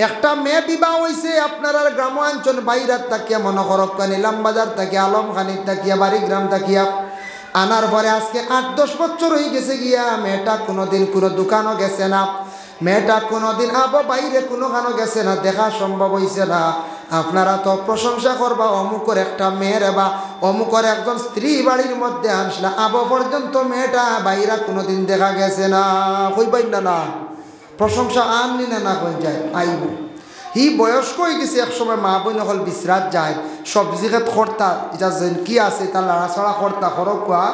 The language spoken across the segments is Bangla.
একটা মেয়ে বিবাহ হয়েছে আপনার আর গ্রামাঞ্চল বাইরাত তাকিয়া মনে করক নিলাম বাজার তাকিয়া আলমখানির তাকিয়া বাড়িগ্রাম তাকিয়া আনার পরে আজকে 8-10 বছর হয়ে গেছে গিয়া মেয়েটা কোনোদিন কোনো দোকানও গেছে না, মেয়েটা কোনোদিন বাইরে কোনোখানো গেছে না, দেখা সম্ভব হয়েছে না। আপনারা তো প্রশংসা করবা অমুকের একটা মেয়ের বা অমুকের একজন স্ত্রী বাড়ির মধ্যে আসলে পর্যন্ত মেয়েটা বাইরা কোনোদিন দেখা গেছে না, কইবাই না প্রশংসা আননি না কই যায় আইব। হি বয়স্ক হয়ে গেছে, একসময় মা বোন হল বিশ্রাত যায় সবজি খেত খরতা এটা কি আছে তা লড়াছড়া খরতা খরকুয়া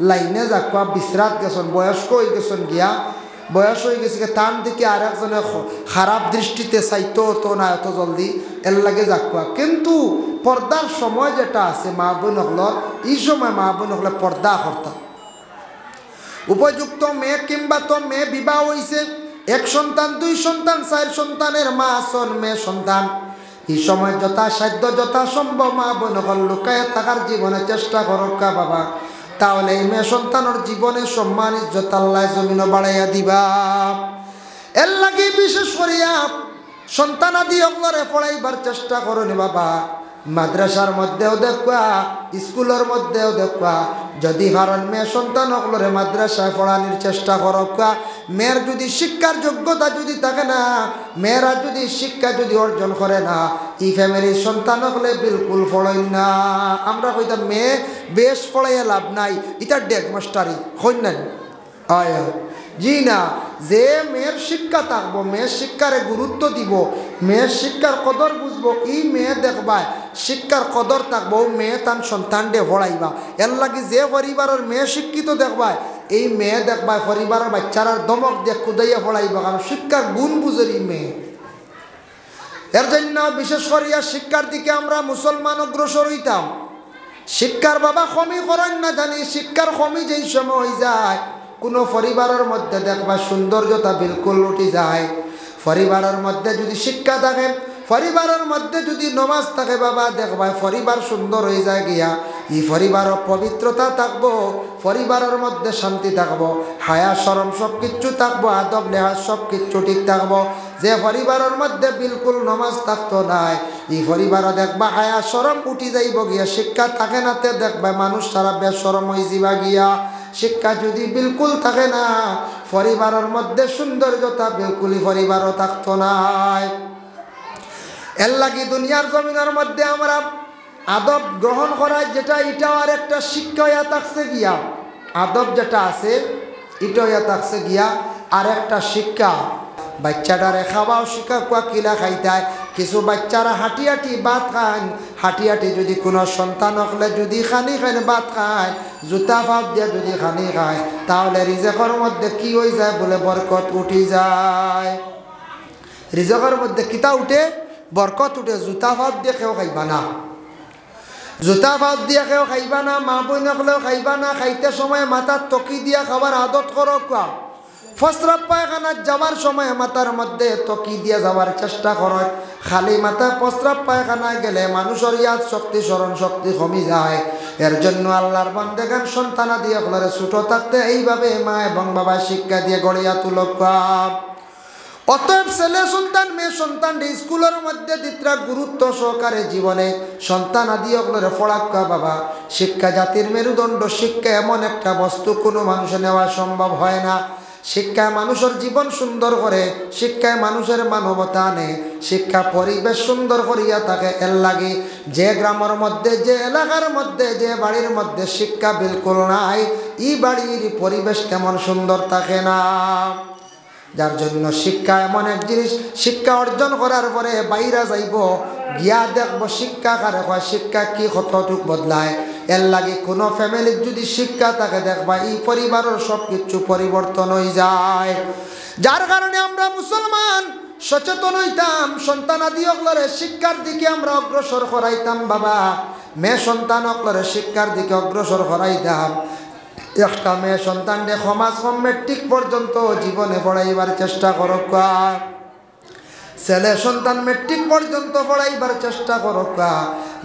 লাইনে যাকুয়া বিশ্রাত গেছেন, বয়স্ক হয়ে গেছেন গিয়া বয়স হয়ে গেছে তার দিকে আর একজনে খারাপ দৃষ্টিতে চাইতো তো না এত জলদি এর লাগে যাকুয়া। কিন্তু পর্দার সময় যেটা আছে মা বোন হল এই সময় মা বোন হলে পর্দা কর্তা উপযুক্ত মেয়ে কিংবা তো মেয়ে বিবাহ হয়েছে 1 সন্তান 2 সন্তান 4 সন্তানের মা আসন মেয়ে সন্তান, এই সময় যথাসাধ্য যথাসম্ভব মা বোন হল লুকায় থাকার জীবনে চেষ্টা করকা বাবা, তাহলে এই মেয়ে সন্তানের জীবনে সম্মান ইজ্জত আল্লাহ জমিনও বাড়াইয়া দিবা। এর লাগে বিশেষ করিয়া সন্তানাদি অগ্লরে পড়াইবার চেষ্টা করুন বাবা। মাদ্রাসার মধ্যেও দেখবা স্কুলের মধ্যেও দেখবা যদি কারণ মেয়ে সন্তান অগ্লরে মাদ্রাসায় পড়ানোর চেষ্টা করকা। মেয়ের যদি শিক্ষার যোগ্যতা যদি থাকে না, মেয়েরা যদি শিক্ষা যদি অর্জন করে না, এই ফ্যামিলির সন্তান হলে বিলকুল পড়াই না। আমরা কইতাম মেয়ে বেশ পড়াইয়া লাভ নাই, এটা ডেক মাস্টারি হইন আয় জি না। যে মেয়ের শিক্ষা থাকবো, মেয়ের শিক্ষারে গুরুত্ব দিব, মেয়ের শিক্ষার কদর বুঝবো, এই মেয়ে দেখবায় শিক্ষার কদর থাকবো, মেয়ে তার সন্তান ডে পড়াইবা। এর লাগে যে পরিবারের মেয়ে শিক্ষিত দেখবায় এই মেয়ে দেখবায় পরিবারের বাচ্চারার দমক দিয়ে কুদাইয়া পড়াইবা, কারণ শিক্ষার গুণ বুঝের এই মেয়ে। এর জন্য বিশেষ করিয়া শিক্ষার দিকে আমরা মুসলমান অগ্রসর হইতাম। শিক্ষার বাবা কমি করেন না জানি, শিক্ষার কমি যেই সময় হয়ে যায় কোনো পরিবারের মধ্যে দেখবা সৌন্দর্যতা বিলকুল উঠে যায়। পরিবারের মধ্যে যদি শিক্ষা থাকে, পরিবারের মধ্যে যদি নমাজ থাকে বাবা দেখবা পরিবার সুন্দর হয়ে যায় গিয়া। এই পরিবারের পবিত্রতা থাকবো, পরিবারের মধ্যে শান্তি থাকবো, হায়া শরম সব কিচ্ছু থাকবো, আদব লেহাজ সব কিচ্ছু ঠিক থাকবো। যে পরিবারের মধ্যে বিলকুল নমাজ থাকতো নাই, এই পরিবারও দেখবা হায়া শরম উঠি যাইব গিয়া। শিক্ষা থাকে নাতে দেখবা মানুষ সারা বেশরম হয়ে যাবা গিয়া। শিক্ষা যদি বিলকুল থাকে না, পরিবারের মধ্যে সৌন্দর্যতা বিলকুলই পরিবারও থাকতো নাই। এর লাগি দুনিয়ার জমিনের মধ্যে আমরা আদব গ্রহণ করা যেটা, এটাও আর একটা শিক্ষা হইয়া থাকছে গিয়া। আদব যেটা আছে এটা হইয়া থাকছে গিয়া আর একটা শিক্ষা। বাচ্চাটারে খাওয়াও শিক্ষা কুয়া কিলা খাইতায়। কিছু বাচ্চারা হাঁটি হাঁটি ভাত খান, হাঁটি হাঁটি যদি কোনো সন্তান হলে যদি খানি খান ভাত খায়, জুতা ফাপ দিয়ে যদি খানি খায়, তাহলে রিজেকের মধ্যে কি হয়ে যায় বলে বরকত উঠি যায়। রিজেকের মধ্যে কিতা উঠে? বরকত উঠে। জুতা ফাপ দিয়ে কেউ খাইবা না, জুতা ফাপ দিয়ে কেউ খাইবা না, মা বই নকলেও খাইবা না। খাইতে সময় মাথার তকি দিয়া খাবার আদত করো কুয়া। ফসরাব পায়খানা যাওয়ার সময় মাথার মধ্যে তকি দিয়ে যাওয়ার চেষ্টা করো। খালি মাথায় প্রস্রাব পায়খানায় গেলে মানুষের ইয়াদ শক্তি স্মরণ শক্তি কমে যায়। এর জন্য আল্লাহর বান্দেগান সন্তানা দিয়ে আপনারা ছোট থাকতে এইভাবে মা এবং বাবা শিক্ষা দিয়ে গড়িয়া তুলক। অতএব ছেলে সন্তান মেয়ে সন্তান স্কুলের মধ্যে দিত্রা গুরুত্ব সহকারে জীবনে সন্তান আদি আপনারা পড়াক্কা বাবা। শিক্ষা জাতির মেরুদণ্ড। শিক্ষা এমন একটা বস্তু কোনো মানুষের নেওয়া সম্ভব হয় না। শিক্ষায় মানুষের জীবন সুন্দর করে, শিক্ষায় মানুষের মানবতা আনে, শিক্ষা পরিবেশ সুন্দর করিয়া থাকে। এর লাগে যে গ্রামের মধ্যে, যে এলাকার মধ্যে, যে বাড়ির মধ্যে শিক্ষা বিলকুল নাই, এই বাড়ির পরিবেশ তেমন সুন্দর থাকে না। যার জন্য শিক্ষা এমন এক জিনিস, শিক্ষা অর্জন করার পরে বাইরে যাইব গিয়া দেখবো শিক্ষা কারে হয়, শিক্ষা কি কতটুক বদলায়। এর লাগে কোনো ফ্যামিলির যদি শিক্ষা থাকে দেখবা এই পরিবারের সব কিছু পরিবর্তন হয়ে যায়। যার কারণে আমরা মুসলমান সচেতন হইতাম, সন্তানাদি অকলরে শিক্ষার দিকে আমরা অগ্রসর করাইতাম বাবা। মেয়ে সন্তান অকলরে শিক্ষার দিকে অগ্রসর করাইতাম। একটা মেয়ে সন্তান রে সমাজ কম মেট্রিক পর্যন্ত জীবনে পড়াইবার চেষ্টা করক। ছেলে সন্তান মেট্রিক পর্যন্ত পড়াইবার চেষ্টা করক।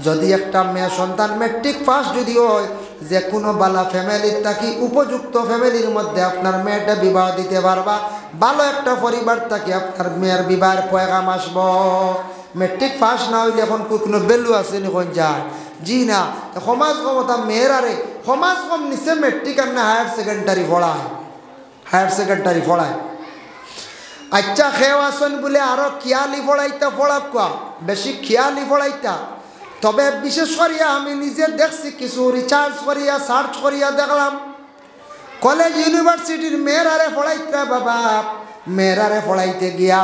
যদি একটা মেয়ে সন্তান মেট্রিক পাস যদি হয়, যে কোনো বালা ফ্যামিলির থাকি উপযুক্ত ফ্যামিলির মধ্যে আপনার মেয়েটা বিবাহ দিতে পারবা। ভালো একটা পরিবার থেকে আপনার মেয়ের বিবাহের পয়গাম আসব। মেট্রিক পাস না হইলে এখন কোনো ভ্যালু আছে নি কোন যায়? জি না। সমাজ ক্ষমতা মেয়ের আরে সমাজ কম নিচে মেট্রিক আর না হায়ার সেকেন্ডারি পড়ায়, হায়ার সেকেন্ডারি পড়ায়। আচ্ছা খেয়ে আসন বলে আরো খেয়ালি পড়াইতা পড়াক কোয়া, বেশি খেয়ালি পড়াইতা। তবে বিশেষ করিয়া আমি নিজে দেখছি, কিছু রিসার্চ করিয়া সার্চ করিয়া দেখলাম, কলেজ ইউনিভার্সিটির মেয়েরারে পড়াইতে বাবা, মেয়েরারে পড়াইতে গিয়া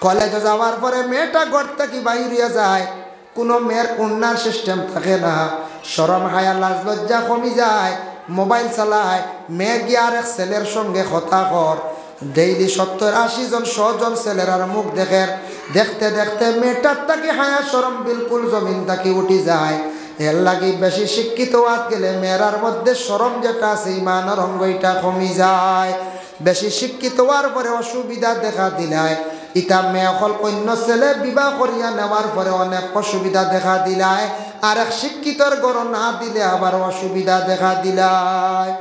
কলেজে যাওয়ার পরে মেয়েটা ঘর থেকে বাইরিয়া যায়, কোনো মেয়ের কন্যার সিস্টেম থাকে না, শরম হায়া লাজ লজ্জা কমি যায়, মোবাইল চালায়, মেয়ে গিয়া আরেক ছেলের সঙ্গে কথা কর, ডেইলি 70-80 জন 100 জন ছেলেরার মুখ দেখের, দেখতে দেখতে মেয়েটার তাকে হায়া শরম বিলকুল জমিন তাকে উঠি যায়। এর লাগি বেশি শিক্ষিত হওয়াত গেলে মেয়েরার মধ্যে শরম যেটা আছে ইমানের অঙ্গ এটা কমি যায়। বেশি শিক্ষিত হওয়ার পরে অসুবিধা দেখা দিলায়, ইটা মেয়ে হল অন্য ছেলে বিবাহ করিয়া নেওয়ার পরে অনেক অসুবিধা দেখা দিলায়, আর এক শিক্ষিতর গড় না দিলে আবার অসুবিধা দেখা দিলায়।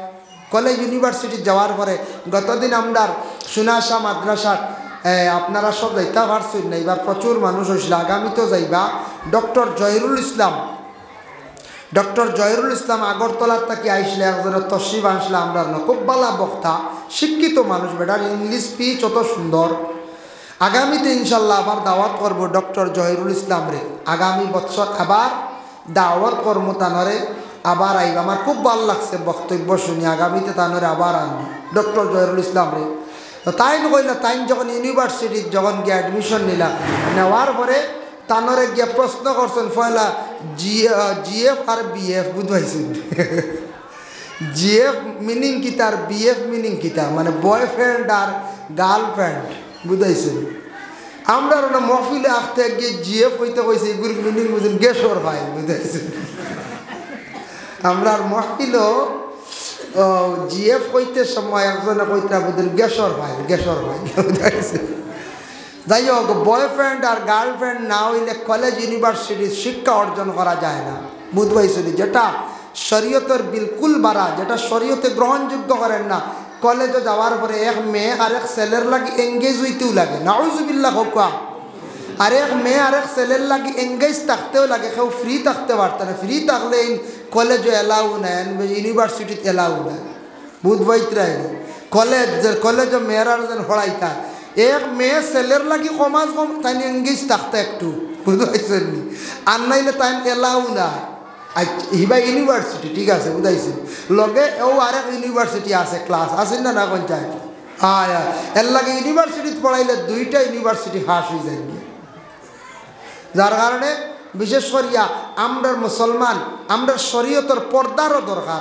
কলেজ ইউনিভার্সিটি যাওয়ার পরে গতদিন আমরা সুনাশা মাদ্রাসাত আপনারা সব যাইতে পারছেন না, এবার প্রচুর মানুষ হয়েছিল, আগামী তো যাইবা। ডক্টর জহিরুল ইসলাম আগরতলার থেকে আইসলে, একজনের তশরিফ আনছিল আমরা, খুব ভালো বক্তা, শিক্ষিত মানুষ, বেটার ইংলিশ স্পিচ অত সুন্দর। আগামীতে ইনশাল্লাহ আবার দাওয়াত করব ডক্টর জহিরুল ইসলাম রে, আগামী বছর আবার দাওয়াত কর্ম তানরে আবার আইব। আমার খুব ভালো লাগছে বক্তব্য শুনি, আগামীতে তানরে আবার আনব ডক্টর জহিরুল ইসলাম রে। তো তাই কইলা, তাই যখন ইউনিভার্সিটির যখন গিয়ে অ্যাডমিশন নিলাম, নেওয়ার পরে তানরে গিয়ে প্রশ্ন করছেন পয়লা জিএফ আর বিএফ বুঝাইছেন। জিএফ মিনিং কিতা আর বিএফ মিনিং কিতা, মানে বয়ফ্রেন্ড আর গার্লফ্রেন্ড বুঝাইছেন। আমরা ওনা মহফিলে আসতে গিয়ে জিএফ হইতে কইছে, এগুলো মিনিং বুঝেন গেসর ভাই বুঝাইছেন। আমরা মহফিলও জিএফ কইতে সময় একজনে কইতে বুঝেন গেসর ভাই বুঝাইছে। যাই হোক, বয়ফ্রেন্ড আর গার্লফ্রেন্ড না হইলে কলেজ ইউনিভার্সিটির শিক্ষা অর্জন করা যায় না বুঝবাইছিলি, যেটা শরীয়তের বিলকুল বাড়া, যেটা শরীয়তে গ্রহণযোগ্য করেন না। কলেজে যাওয়ার পরে এক মেয়ে আর এক ছেলের লাগি এঙ্গেজ হইতেও লাগে, নাউজুবিল্লাহ হোকা। আর এক মেয়ে আর এক ছেলের লাগি এঙ্গেজ থাকতেও লাগে, কেউ ফ্রি থাকতে পারত না। ফ্রি থাকলে কলেজে এলাও নাই, ইউনিভার্সিটিতে এলাও নাই বুধবাইতরাই। কলেজে মেয়েরা যেন হড়াইতা, এক মেয়ে ছেলের লাগি কমাজ কম তাই এঙ্গেজ থাকতে একটু বুঝাইছেন নি, আর নাইলে তাই এলাও না। আচ্ছা হিবা ইউনিভার্সিটি ঠিক আছে বুঝাইছেন, লগে ও আরেক ইউনিভার্সিটি আছে, ক্লাস আছেন না না কোন চাই। হ্যাঁ এর লাগে ইউনিভার্সিটিতে পড়াইলে দুইটা ইউনিভার্সিটি ফাঁস হয়ে যায়, যার কারণে বিশেষ করিয়া আমরা মুসলমান, আমরা শরীয়তর পর্দারও দরকার,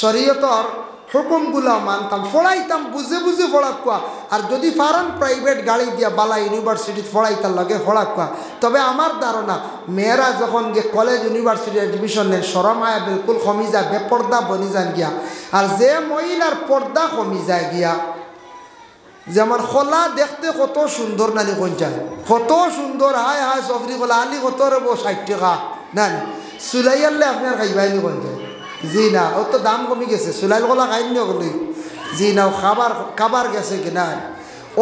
শরীয়তর হুকুমগুলো মানতাম, পড়াইতাম, বুঝে বুঝে পড়াকুয়া। আর যদি পারেন প্রাইভেট গাড়ি দিয়া বালা ইউনিভার্সিটি পড়াইতার লগে পড়াকুয়া। তবে আমার ধারণা মেয়েরা যখন গিয়ে কলেজ ইউনিভার্সিটি অ্যাডমিশন নেন, শরম আয়া বিলকুল কমি যায়, বেপর্দা বনি যান গিয়া। আর যে মহিলার পর্দা কমি যায় গিয়া, যেমন খোলা দেখতে কত সুন্দর নানি কোন চায়, কত সুন্দর, হায় হায় সফরি খোলা আলি কত রব 60 টাকা নানি, সুলাই আনলে আপনার খাইবাইনি কোন চায়। জি না, ও তো দাম কমে গেছে, সুলাইল গলা খাইনি ওগুলি। জি না, খাবার গেছে কিনা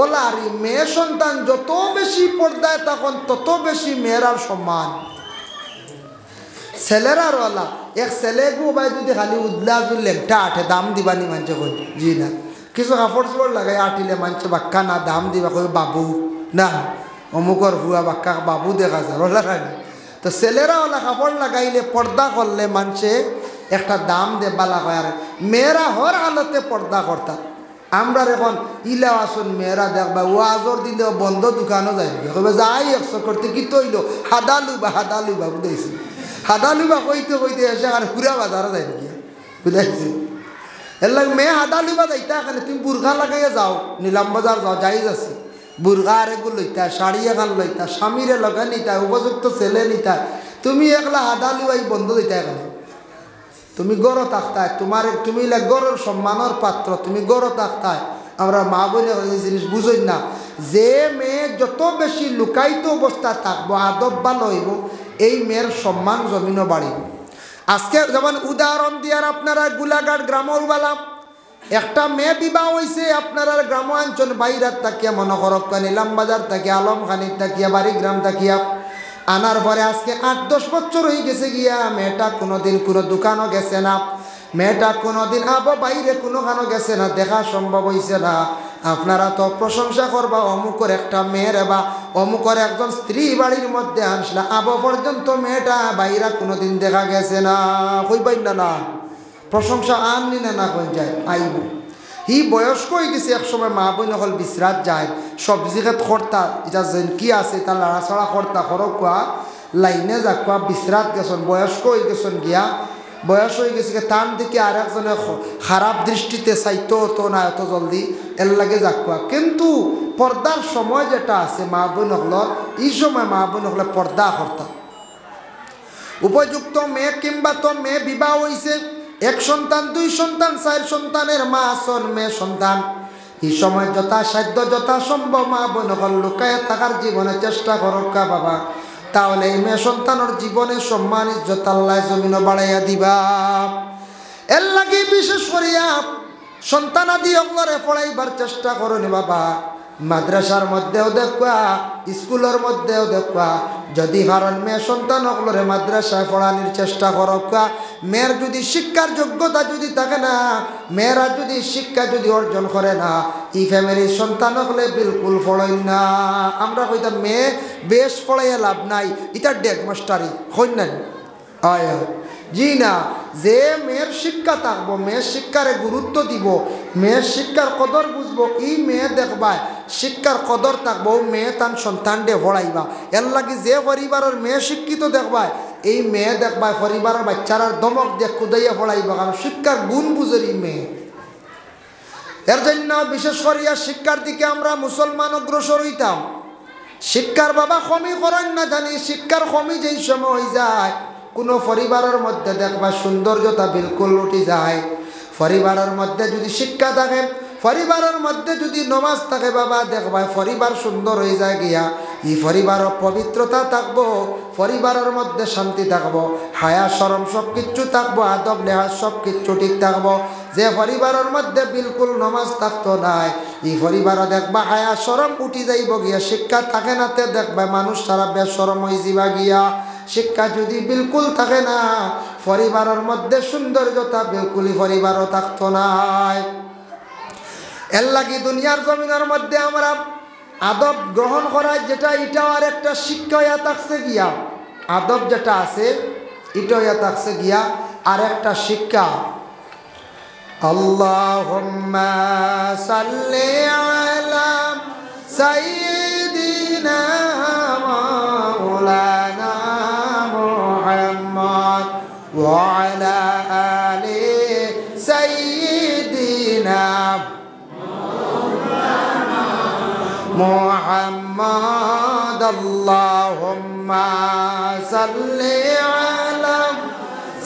ওলা। আর মেয়ে সন্তান যত বেশি পর্দায় তখন তত বেশি মেয়েরার সম্মান। ছেলেরার ওলা এক ছেলে ভাই যদি খালি উদলা লেংটা আঠে দাম দিবানি মানছে কই। জি না, কিছু কাপড় চোপড় লাগাই আটিলে মানছে বাক্কা না দাম দিবা কই বাবু না, অমুকর ভুয়া বাক্কা বাবু দেখা যায় ওলা খানি। তো ছেলেরা ওলা কাপড় লাগাইলে পর্দা করলে মানছে একটা দাম দে বালা হয়। আর মেয়েরা হর হালতে পর্দা করতা। আমরা এখন ইলা আসুন মেয়েরা দেখবা ওয়াজর দিলে বন্ধ দোকানও যাই কবে যাই 100 করতে কি তৈল হাদালুবা বুঝাইছি, হাদালুবা কইতে কইতে এসে আর পুরা বাজারে যাই গিয়া বুঝাইছি। এর লাগে মেয়ে হাদালুবা যাইতা এখানে তুমি বুর্খা লাগাইয়া যাও, নিলাম বাজার যাও, যাই যাচ্ছি বুর্খা আর এগুলো লইতা, শাড়ি এখান লইতা, স্বামীরে লগা নিতা, উপযুক্ত ছেলে নিতা। তুমি একলা হাদালুবাই বন্ধ দিতা এখানে, তুমি গড় থাকতায় তুমি গড়ের সম্মানের পাত্র, তুমি গড় থাকতায়। আমরা মা বোনে এই জিনিস বুঝই না, যে মেয়ে যত বেশি লুকায়িত অবস্থা থাকবো, আদব ভালো হইব, এই মেয়ের সম্মান জমিনও বাড়িব। আজকে যেমন উদাহরণ দিয়ার আপনারা গোলাঘাট গ্রামের বালাম, একটা মেয়ে বিবাহ হয়েছে আপনারা গ্রামাঞ্চল বাইরাত তাকিয়া মনে করক নিলাম বাজার তাকিয়া আলমখানির তাকিয়া বাড়িগ্রাম তাকিয়া আনার পরে আজকে 8-10 বছর হয়ে গেছে গিয়া মেয়েটা কোনোদিন কোনো দোকানও গেছে না, মেয়েটা কোনোদিন বাইরে কোনোখানো গেছে না, দেখা সম্ভব হয়েছে না। আপনারা তো প্রশংসা করবা অমুকের একটা মেয়ের বা অমুকের একজন স্ত্রী বাড়ির মধ্যে আনছিলা, পর্যন্ত মেয়েটা বাইরা কোনোদিন দেখা গেছে না, কইবাই না প্রশংসা আননি না কোন যায় আইব। হি বয়স্ক হয়ে গেছে, একসময় মা বোন হল বিশ্রাত যায় সবজি খেত খরতা এটা যেন কি আছে তার লড়াছড়া খরতা খরক কোয়া লাইনে যাক কোয়া বিশ্রাত গেছেন, বয়স্ক হয়ে গেছেন গিয়া বয়স হয়ে গেছে তার দিকে আর একজনে খারাপ দৃষ্টিতে চাইতো তো না এত জলদি এর লাগে যাক কোয়া। কিন্তু পর্দার সময় যেটা আছে মা বোন হল এই সময় মা বোন হলে পর্দা কর্তা উপযুক্ত মেয়ে কিংবা তো মেয়ে বিবাহ হয়েছে 1 সন্তান 2 সন্তান 4 সন্তানের মা আসন মেয়ে সন্তান এই সময় যথাসাধ্য যথাসম্ভব মা বোন হল লুকায় থাকার জীবনে চেষ্টা করকা বাবা, তাহলে এই মেয়ে সন্তানের জীবনে সম্মান ইজ্জত আল্লাহ জমিন বাড়াইয়া দিবা। এর লাগে বিশেষ করিয়া সন্তানাদি অগ্লরে পড়াইবার চেষ্টা করুন বাবা। মাদ্রাসার মধ্যেও দেখবা স্কুলের মধ্যেও দেখবা যদি কারণ মেয়ে সন্তান অগ্লরে মাদ্রাসায় পড়ানোর চেষ্টা করবা। মেয়ের যদি শিক্ষার যোগ্যতা যদি থাকে না, মেয়েরা যদি শিক্ষা যদি অর্জন করে না, এই ফ্যামিলির সন্তান হলে বিলকুল পড়েন না। আমরা কইতাম মেয়ে বেশ পড়াইয়া লাভ নাই, এটা ডেক মাস্টারি হইন না আয় জি না। যে মেয়ের শিক্ষা থাকবো, মেয়ের শিক্ষারে গুরুত্ব দিব, মেয়ের শিক্ষার কদর বুঝবো, এই মেয়ে দেখবা শিক্ষার কদর থাকবো, মেয়ে তার সন্তান ডে পড়াইবা। এর লাগে যে পরিবারের মেয়ে শিক্ষিত দেখবা এই মেয়ে দেখবা পরিবারের বাচ্চারা দমক দিয়ে কুদাইয়া পড়াইবা, কারণ শিক্ষার গুণ বুঝের এই মেয়ে। এর জন্য বিশেষ করিয়া শিক্ষার দিকে আমরা মুসলমান অগ্রসর হইতাম। শিক্ষার বাবা কমি করেন না জানি, শিক্ষার কমি যেই সময় হয়ে যায় কোনো পরিবারের মধ্যে দেখবা সৌন্দর্যতা বিলকুল উঠে যায়। পরিবারের মধ্যে যদি শিক্ষা থাকে, পরিবারের মধ্যে যদি নমাজ থাকে বাবা দেখবা পরিবার সুন্দর হয়ে যায় গিয়া। এই পরিবারের পবিত্রতা থাকবো, পরিবারের মধ্যে শান্তি থাকবো, হায়া শরম সব কিচ্ছু থাকবো, আদব লেহাজ সব কিচ্ছু ঠিক থাকবো। যে পরিবারের মধ্যে বিলকুল নমাজ থাকতো নাই এই পরিবারও দেখবা হায়া শরম উঠি যাইব গিয়া। শিক্ষা থাকে নাতে দেখবা মানুষ সারা বেশরম হয়ে যাবা গিয়া। শিক্ষা যদি বিলকুল থাকে না পরিবারের মধ্যে সৌন্দর্যতা বিলকুলই পরিবারও থাকতো নাই। এর লাগি দুনিয়ার জমিনের মধ্যে আমরা আদব গ্রহণ করা যেটা এটাও আর একটা শিক্ষা হইয়া থাকছে গিয়া। আদব যেটা আছে এটা হইয়া থাকছে গিয়া আর একটা শিক্ষা। আল্লাহুম্মা সাল্লি আলা সাইয়্যিদিনা মাওলানা মুহাম্মদ ওয়া আলা আলি সাইয়্যিদিনা মুহাম্মদ। আল্লাহুম্মা সাল্লি আলা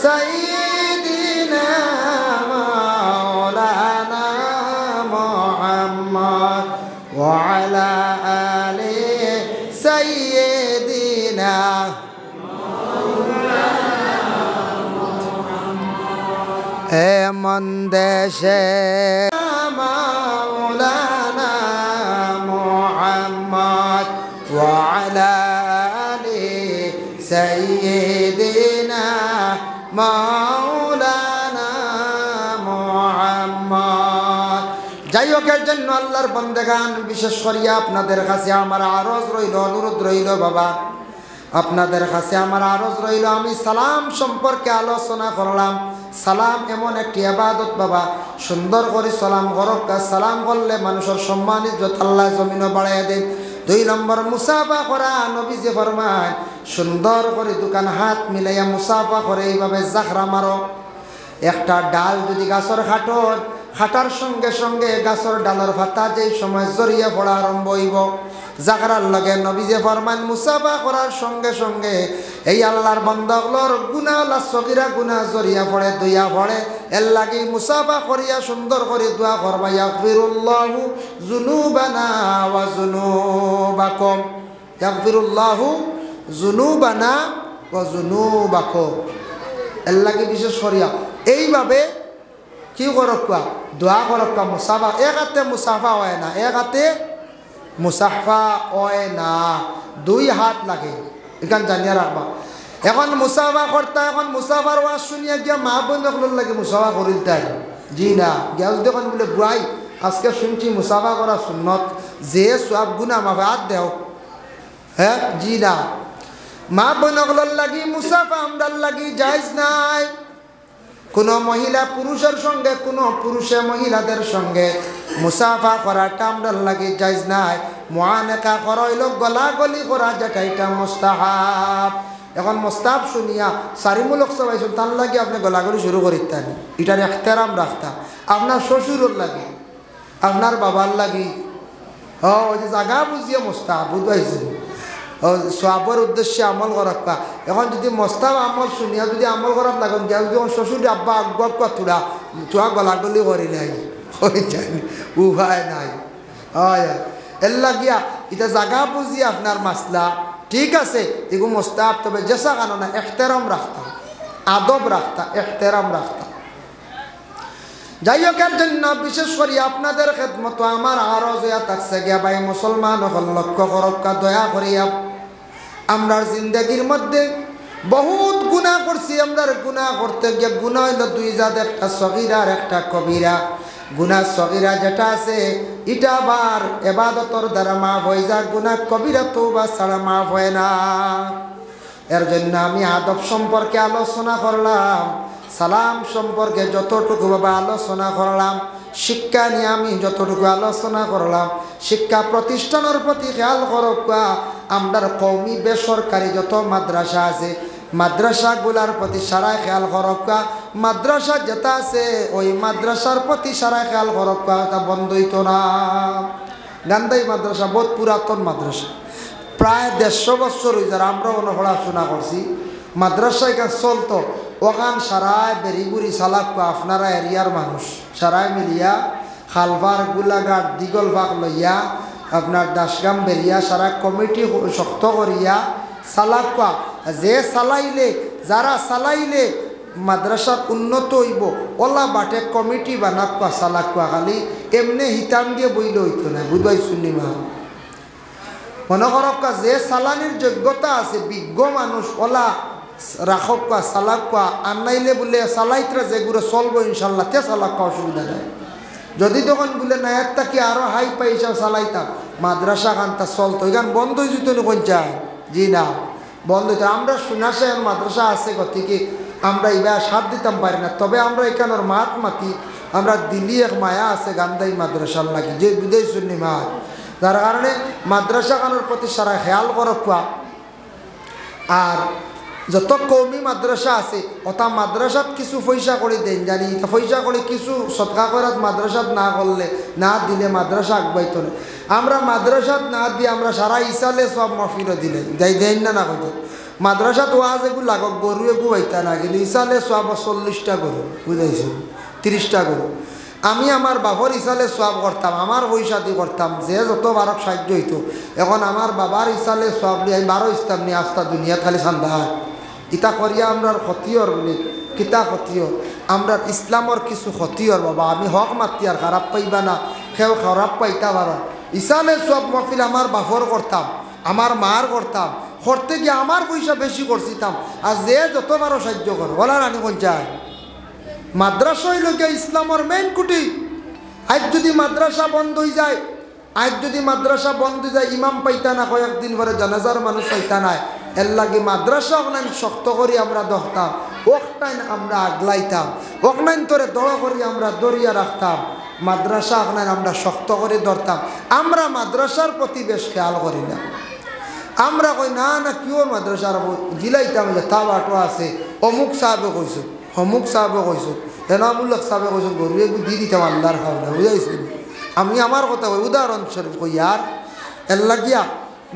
সাইয়্যিদিনা মাওলানা মুহাম্মদ ওয়া আলা আলি সাইয়্যিদিনা এমন দেশে মাওলানা মুহাম্মদ ওয়া আলা আলি সাইয়্যিদিনা মাওলানা মুহাম্মদ। যাই হোক এর জন্য আল্লাহর বন্দেগান বিশেষ করিয়া আপনাদের কাছে আমার আরজ রইল, অনুরোধ রইল বাবা, আপনাদের কাছে আমার আরজ রইল। আমি সালাম সম্পর্কে আলোচনা করলাম। সালাম এমন একটি ইবাদত বাবা, সুন্দর করে সালাম করকা। সালাম করলে মানুষের সম্মান ইজ্জত আল্লাহ জমিনও বাড়াইয়া দেন। 2 নম্বর মুসাফা করা, নবীজি ফরমান সুন্দর করে দোকান হাত মিলাইয়া মুসাফা করে এইভাবে জাখরা মারো। একটা ডাল যদি গাছের খাটার সঙ্গে সঙ্গে গাছের ডালের পাতা যেই সময় জড়িয়ে পড়া আরম্ভ হইব, জাগরার লগে নবীজি ফরমান মুসাফা করার সঙ্গে সঙ্গে এই আল্লাহর বান্দাগুলোর গুনাহ লা সগীরা গুনাহ জড়িয়া পড়ে, দইয়া পড়ে। এর লাগি মুসাফা করিয়া সুন্দর করে দোয়া করবা, ইয়াগফিরুল্লাহু যুনুবানা ওয়া যুনুবাকুম, ইয়াগফিরুল্লাহু যুনুবানা ওয়া যুনুবাকুম। এর লাগি বিশেষ করিয়া এইভাবে কি করবা দোয়া করক্কা মুসাফা এক হাতে মুসাফা হয় না, এক হাতে মুসাফা হয় না, 2 হাত লাগে, এখান জানিয়ে রাখবা। এখন মুসাফা করতা, এখন মুসাফার ওয়াজ শুনিয়া গিয়া মা বোন লাগে মুসাফা করিল তাই, জি না গিয়া যদি এখন বলে বুয়াই আজকে শুনছি মুসাফা করা সুন্নত, যে সব গুণা মাফে হাত দেও, হ্যাঁ জি না, মা বোন লাগি মুসাফা আমরার লাগি জায়েজ নাই। কোনো মহিলা পুরুষের সঙ্গে, কোনো পুরুষে মহিলাদের সঙ্গে মুসাফা করাটা আমরার লাগি জায়েজ নাই। মুআনাকা করা হইল গলাগলি করা, যেটা এটা মুস্তাহাব। এখন মুস্তাহাব শুনিয়া সারিমূলক সবাইছেন তার লাগে আপনি গলাগলি শুরু করিতেন, এটার ইহতেরাম রাখতা। আপনার শ্বশুরের লাগি, আপনার বাবার লাগি, ওই যে জাগা বুঝিয়ে মুস্তাহাব বুঝাইছেন, সবের উদ্দেশ্যে আমল করা। এখন যদি মোস্তাব আমল শুনিয়া যদি আমল করার লাগুন যা যখন শ্বশুর আব্বা আগুয়া তুড়া তুয়া গলাগলি করি নাই, উপায় নাই। হয় এর লাগিয়া এটা জাগা বুঝিয়ে আপনার মাসলা ঠিক আছে, এগুলো মোস্তাব, তবে জেসা কারণে এহতেরাম রাখতা, আদব রাখতা, এহতেরাম রাখতা। যাই হোক, এর জন্য বিশেষ করে আপনাদের খেদমত আমার আরো জয়া থাকছে গিয়া ভাই মুসলমান হল লক্ষ্য করক্কা দয়া করিয়া। আমরার জিন্দগির মধ্যে বহুত গুনাহ করছি, আমরার গুনাহ করতে গিয়ে গুনাহ হইল 2 জাত, একটা সগীরা আর একটা কবিরা। গুনাহ সগীরা যেটা আছে এটা আবার ইবাদতর দ্বারা মাফ হয়ে যায়, গুনাহ কবিরা তওবা ছাড়া মাফ হয় না। এর জন্য আমি আদব সম্পর্কে আলোচনা করলাম, সালাম সম্পর্কে যতটুকু বাবা আলোচনা করলাম, শিক্ষা নিয়ে আমি যতটুকু আলোচনা করলাম, শিক্ষা প্রতিষ্ঠানের প্রতি খেয়াল করবা। আমরার কওমি বেসরকারি যত মাদ্রাসা আছে, মাদ্রাসাগুলার প্রতি সারাই খেয়াল করবা। মাদ্রাসা যেটা আছে ওই মাদ্রাসার প্রতি সারাই খেয়াল করবা, এটা বন্ধ হইতো না। গান্ধাই মাদ্রাসা বহুত পুরাতন মাদ্রাসা, প্রায় 150 বছর হয়ে যায়, আমরাও পড়াশোনা করছি। মাদ্রাসা এখানে চলতো, ওখান সারায় বেরিগুড়ি চালাক আপনারা এরিয়ার মানুষ সারায় মিলিয়া খালবার গোলাঘাট দিগলবাগ লইয়া আপনার দাসগাম বেরিয়া সারা কমিটি শক্ত করিয়া চালাক, যে চালাইলে যারা চালাইলে মাদ্রাসার উন্নত হইব ওলা বাটে কমিটি বানাক চালাক, খালি এমনি হিতাম দিয়ে বইলে হইতো না, বুঝবাই শুনিমা। মনে করক যে চালানির যোগ্যতা আছে, বিজ্ঞ মানুষ ওলা রাখক চালাক, আর নাইলে বলে চালাইতরা যেগুলো চলবো ইনশাল্লাহ তে চালাক, অসুবিধা নাই। যদি তখন বলে না একটা কি আরো হাই পাই হিসাব চালাইতাম, মাদ্রাসা খানটা চলতো, এখান বন্ধ হয়ে যেত কোন চায়, জি না বন্ধ হইতো। আমরা শুনাশে মাদ্রাসা আছে গতিকে আমরা এবার সাথ দিতাম পারি না, তবে আমরা এখানের মাত মাতি আমরা দিল্লি এক মায়া আছে গান্ধাই মাদ্রাসার লাগি, যে বিদেশ শুনি মা, যার কারণে মাদ্রাসা খানের প্রতি সারা খেয়াল করবা। আর যত কৌমি মাদ্রাসা আছে ওটা মাদ্রাসাত কিছু পয়সা করে দেন, জানি পয়সা করে কিছু সৎকা করাত মাদ্রাসাত না করলে না দিলে মাদ্রাসা আগবাইতো না। আমরা মাদ্রাসাত না দিয়ে আমরা সারা ইসালে সব মফিরও দিলে যাই দেন না না কত মাদ্রাসাত ওয়াজ এগুলো লাগক, গরু এগু হইতা না, কিন্তু ইসালে সব 40টা গরু বুঝাইছেন, 30টা গরু। আমি আমার বাবার ইসালে সব করতাম, আমার পয়সা দিয়ে করতাম, যে যত বারক সাহায্য হইতো। এখন আমার বাবার ইসালে সব নিয়ে আমি 12 ইস্তাম নিয়ে আস্তা দুনিয়া খালি সান্দা ইতা করিয়া আমরার ক্ষতিওর বলে কিতা ক্ষতিও, আমরা ইসলামর কিছু ক্ষতিওর বাবা। আমি হক মাতি আর খারাপ পাইবা না, কেউ খারাপ পাইতা পারা। ইসালে সব মফিল আমার বাফর করতাম, আমার মার করতাম, করতে গিয়ে আমার পয়সা বেশি করছিতাম। আর যে যতবারও সাহায্য করো বলার আনি কোন চায় মাদ্রাসা হইল গিয়ে ইসলামর মেইন কুটি। আজ যদি মাদ্রাসা বন্ধ হয়ে যায়, আজ যদি মাদ্রাসা বন্ধ হয়ে যায়, ইমাম পাইতা না, কয়েকদিন পরে জানাজার মানুষ পাইতা নাই। এর লাগে মাদ্রাসা ওখানে শক্ত করি আমরা ধরতাম, ওখানে আমরা আগলাইতাম, ওখানে তোরে দড় করি আমরা দরিয়া রাখতাম। মাদ্রাসা ওখানে আমরা শক্ত করে ধরতাম। আমরা মাদ্রাসার প্রতি বেশ খেয়াল করি না, আমরা কই না না কিওর মাদ্রাসার জিলাইতাম যে তা বাটো আছে, অমুক সাহেবে কইছো, অমুক সাহেবে কইছো, এনামুল্লাহ সাহেবে কইছো, গরু এগুলো দিয়ে দিতাম আল্লাহর খাওয়া, বুঝাইছেন। আমি আমার কথা কই উদাহরণস্বরূপ কই আর এর লাগিয়া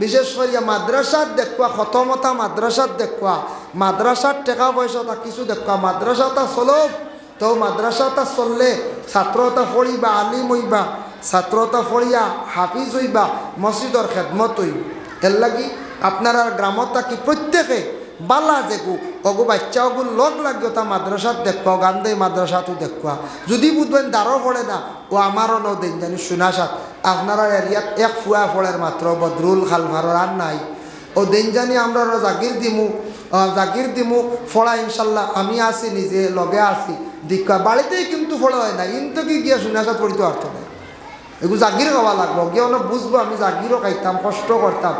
বিশেষ করিয়া মাদ্রাসাত দেখবা, খতমতা মাদ্রাসাত দেখবা, মাদ্রাসার টাকা পয়সাটা কিছু দেখবা, মাদ্রাসাটা চলো তো মাদ্রাসাটা চললে ছাত্রতা পড়িবা, আলিম হইবা, ছাত্রতা পড়িয়া হাফিজ হইবা, মসজিদর খেদমত হইব। এর লাগি আপনারা গ্রামত থাকি প্রত্যেকে বালা যেগু অগু বাচ্চা অগু লগ লাগিও তা মাদ্রাসাত দেখবা গান্ধী মাদ্রাসাতো দেখবা যদি বুধবেন দাঁড়ো পড়ে না ও আমারও ন দিন জানি শুনাসাত আপনারা এরিয়াত এক ফুয়া ফলের মাত্র বদরুল খালভারর আর নাই ও দিন জানি আমরা জাগির দিমু ফড়া ইনশাল্লাহ আমি আসি নিজে লগে আসি দীক্ষা বাড়িতেই কিন্তু ফড়া হয় না কিন্তু কি গিয়া শুনাসাত পড়িতে অর্থ নেই এগুলো জাগির খাওয়া লাগবো গিয়ে অনেক বুঝবো আমি জাগিরও খাইতাম কষ্ট করতাম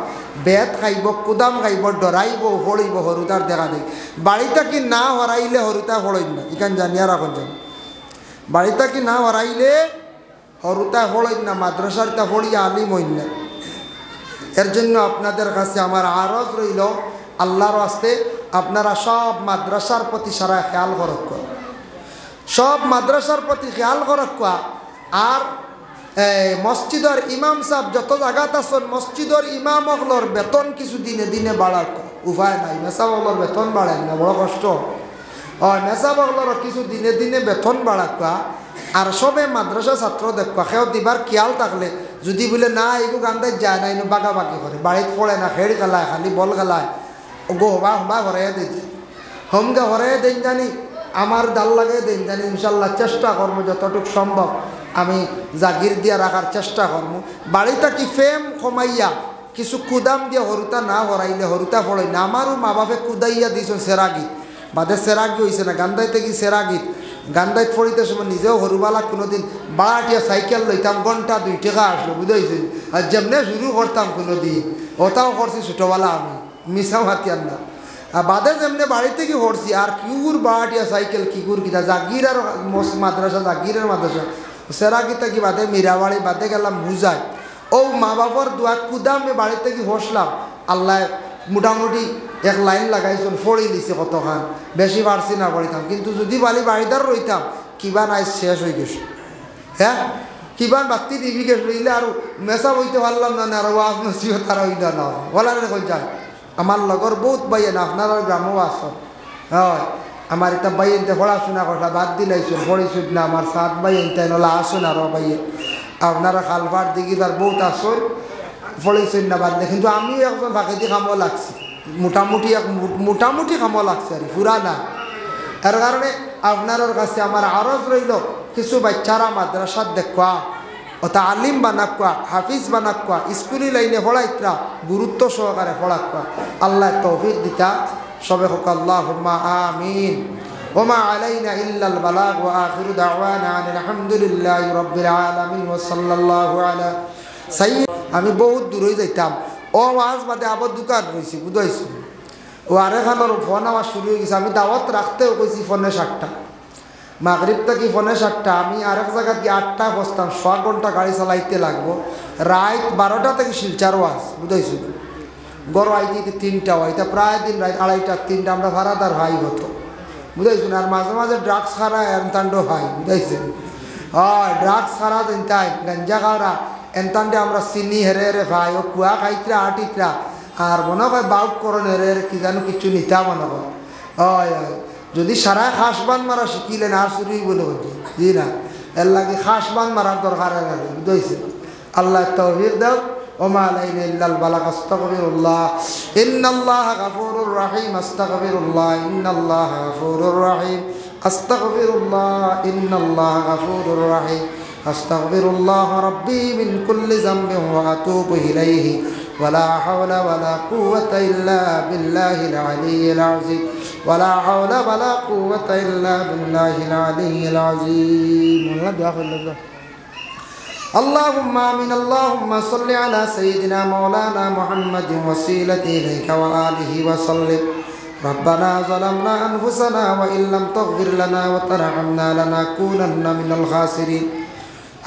বেত খাইব কুদাম খাইব ডরাইব হড়িব হরুতার দেখা দেয় বাড়িটা কি না হরাইলে হরুতা হড়ইন না এখান জানি আর এখন জানি বাড়িটা কি না হরাইলে হরুতা হড়ইন না মাদ্রাসারটা হড়িয়া আলিম হইন না এর জন্য আপনাদের কাছে আমার আরজ রইল আল্লাহর আস্তে আপনারা সব মাদ্রাসার প্রতি সারা খেয়াল করক সব মাদ্রাসার প্রতি খেয়াল করক আর মসজিদের ইমাম সাহেব যত জায়গাত আছেন মসজিদের ইমাম অগলর বেতন কিছু দিনে দিনে বাড়াক উপায় নাই মেসাব অগলর বেতন বাড়েন না বড় কষ্ট মেসাব অগলর কিছু দিনে দিনে বেতন বাড়াক আর সবে মাদ্রাসা ছাত্র দেখবা সেও দিবার খেয়াল থাকলে যদি বলে না এগু গান্ধাই যায় না এনে বাগাবাগি করে বাড়িতে পড়ে না খেড় খেলায় খালি বল খেলায় গো হবা হবা হরাইয়া দিতে হমগা হরাইয়া দিন জানি আমার ডাল লাগে দিন জানি ইনশাল্লাহ চেষ্টা করবো যতটুকু সম্ভব আমি জাগির দিয়া রাখার চেষ্টা করবো বাড়িটা কি ফেম কমাইয়া কিছু কুদাম দিয়ে হরুতা না হরাইলে হরুতা ফড়াই না আমারও মা বাপে কুদাইয়া দিয়েছ সেরা গীত বাদে সেরা গীত হয়েছে না গান্ধাইতে কি সেরা গীত গান্ধাইত ফড়িতে সময় নিজেও হরুবালা কোনোদিন বাড়াটিয়া সাইকেল লইতাম ঘন্টা 2 টাকা আসলো বুঝাইছেন আর যেমনে শুরু করতাম কোনোদিন ওটাও করছি ছোটোবেলা আমি মিশাও হাতিয়ার না আর বাদে যেমনি বাড়ি থেকে হরছি আর কিউর বাড়াটিয়া সাইকেল কিগুর কিতা জাগির আর মাদ্রাসা জাগিরের মাদ্রাসা সেরা গীতা কি বাদে মীরাবাড়ি বাদে গেলাম বুঝাই ও মা বাবার দোয়া কুদাম বাড়িতে কি বসলাম আল্লাহ মোটামুটি এক লাইন লাগাইছেন ফড়ি দিছে কতখান বেশি পারছি না পড়িতাম কিন্তু যদি বাড়িদার রইতাম কিবা নাই শেষ হয়ে গেছে হ্যাঁ কিবা বাতি দিবি গেছিল ইলে আর মেসা বইতে পারলাম না আর ওয়াজ নসিও তারা ওইটা না বলার কই যায় আমার লগর বহুত বাইয়েন আপনার গ্রামও আসন হয় আমার এটা বাইনতে পড়াশোনা কথা বাদ দিলাইছেন পড়িছুট না আমার সাত বাইন তাই নলা আসুন আরও বাইন আপনারা খালবার দিকে তার বহুত আসন পড়িছেন না বাদ দিয়ে কিন্তু আমিও একজন ফাঁকিদি খামো লাগছি মোটামুটি খামো লাগছে আর পুরা না এর কারণে আপনার কাছে আমার আরজ রইল কিছু বাচ্চারা মাদ্রাসাত দেখবা ওটা আলিম বানাক্কা হাফিজ বানাক্কা স্কুলি লাইনে পড়াইতরা গুরুত্ব সহকারে পড়াক্কা আল্লাহ তৌফিক দিতা সবে হোক আল্লাহুম্মা আমিন ওমা আলাইনা ইল্লাল বালাগ ওয়া আখিরু দাওয়ানা আনিল হামদুলিল্লাহি রাব্বিল আলামিন ওয়া সাল্লাল্লাহু আলা সাইয়্যিদ আমি বহুত দূরে যাইতাম ও ওয়াজ বাদে আবার দোকান রইছি বুঝাইছি ও আরেকখানোর ফোন আমার শুরু হয়ে গেছে আমি দাওয়াত রাখতেও কইছি ফোনে 7টা মাগরিব থেকে ফোনে 7টা আমি আরেক জায়গায় গিয়ে 8টা বসতাম 6 ঘন্টা গাড়ি চালাইতে লাগবো রাত 12টা থেকে শিলচার ওয়াজ বুঝাইছি গড় আইতে 3টা হইতা প্রায় দিন রাত 2:30টা 3টা আমরা ভাড়াদার ভাই হতো বুঝাইছেন আর মাঝে মাঝে ড্রাগস খারা এনতান্ড ভাই বুঝাইছেন হয় ড্রাগস খারা এনতাই গাঞ্জা খারা এনতান্ডে আমরা চিনি হেরে হেরে ভাই ও কুয়া খাইতরা আটিতরা আর মনে হয় বাউট করন হেরে হেরে কি জানো কিছু নিতা মনে হয় হয় হয় যদি সারা খাস বান মারা শিখিলেন আর শুরুই বলে বলছি জি না এর লাগে খাস বান মারার দরকার লাগে বুঝাইছেন আল্লাহ তৌফিক দাও ওমা আলাইনা ইল্লাল বালাগ আস্তাগফিরুল্লাহ ইন্নাল্লাহা গাফুরুর রহিম আস্তাগফিরুল্লাহ ইন্নাল্লাহা গাফুরুর রহিম আস্তাগফিরুল্লাহ ইন্নাল্লাহা গাফুরুর রহিম আস্তাগফিরুল্লাহ রাব্বি মিন কুল্লি যামবিন ওয়া আতুবু ইলাইহি ওয়ালা হাওলা ওয়ালা কুওয়াতা ইল্লা বিল্লাহিল আলিয়্যিল আযীম ওয়ালা হাওলা ওয়ালা কুওয়াতা ইল্লা বিল্লাহিল আলিয়্যিল আযীম আল্লাহ দোয়া করলো اللهم آمين اللهم صل على سيدنا مولانا محمد وسيلة إليك وآله وسلم ربنا ظلمنا أنفسنا وإن لم تغفر لنا وترحمنا لنكونن من الخاسرين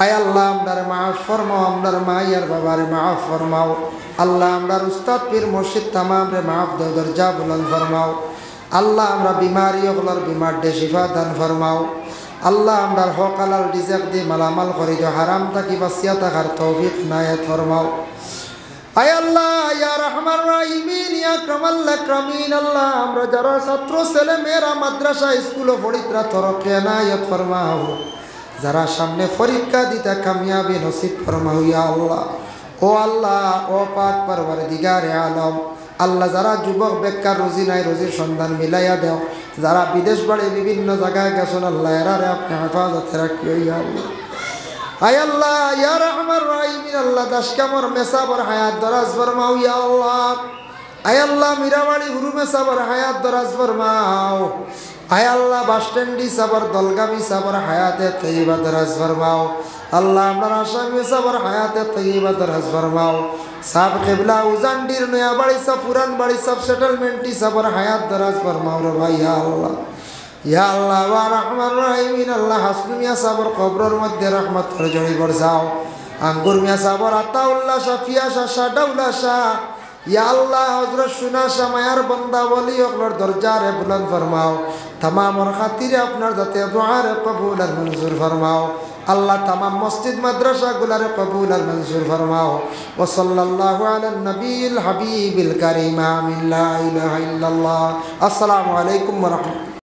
أي الله أمدر معاف فرماو أمدر معاير بابار معاف فرماو الله أمدر أستاذ پیر مرشد تمام ر معاف دو درجہ بلند فرماو الله أمر بیماری اغلر بیمار دے شفا دن فرماو আল্লাহ আমরার হক হালাল রিজিক দিয়ে মালামাল করে দিও হারাম থাকি বাঁচিয়া থাকার তৌফিক নায়াত ফরমাও আয় আল্লাহ ইয়া রহমান রাহিমিন ইয়া আকরামাল আকরামিন আল্লাহ আমরা যারা ছাত্র ছেলে মেয়েরা মাদ্রাসা স্কুলে পড়িতরা তরকে নায়াত ফরমাও যারা সামনে পরীক্ষা দিতে কামিয়াবি নসিব ফরমাও ইয়া আল্লাহ ও আল্লাহ ও পাক পরওয়ারদিগারে আলম আল্লাহ যারা যুবক বেকার রুজি নাই রুজির সন্ধান মিলাইয়া দেও, যারা বিদেশ বাড়ি বিভিন্ন জায়গায় গেছেন আল্লাহ এরারে আপনি হেফাজতে রাখিও ইয়া আল্লাহ। আয় আল্লাহ ইয়া রহমান রাহিমিন আল্লাহ দাস কামর মেসাবর হায়াত দরাজ ফরমাও ইয়া আল্লাহ। আয় আল্লাহ মীরাবাড়ি হুরু মেসাবর হায়াত দরাজ ফরমাও। আয় আল্লাহ বাস স্ট্যান্ডি সাবর দলগামী সাবর হায়াতে তৈবা দরাজ ফরমাও। আল্লাহ আমার আসামি সাবর হায়াতে তৈবা দরাজ ফরমাও। সাব কেবলা উজানডির নয়া বাড়ি সব পুরান বাড়ি সব সেটেলমেন্টটি সাবর হায়াত দরাজ ফরমাও রে ভাই ইয়া আল্লাহ। ইয়া আল্লাহ ওয়া রহমান রাহিমিন আল্লাহ হাসনু মিয়া সাবর কবরের মধ্যে রহমত করে জড়ি বরসাও। আঙ্গুর মিয়া সাবর আতাউল্লাহ শাফিয়া শাহ শাহডাউল্লাহ শাহ ইয়া আল্লাহ হযরত সুনা শাহ মায়ার বান্দা ওলি ওগুলোর দরজারে বুলন্দ ফরমাও। तमामर खातिर আপনার যাতে দুআরে কবুল আর মঞ্জুর ফরমাও। আল্লাহ तमाम মসজিদ মাদ্রাসা গুলারে কবুল আর মঞ্জুর ফরমাও। ওয়া সাল্লাল্লাহু আলা নবিয়িল হাবিবিল কারীম আমিন লা ইলাহা ইল্লাল্লাহ। আসসালামু আলাইকুম ওয়া রাহমাতুল্লাহ।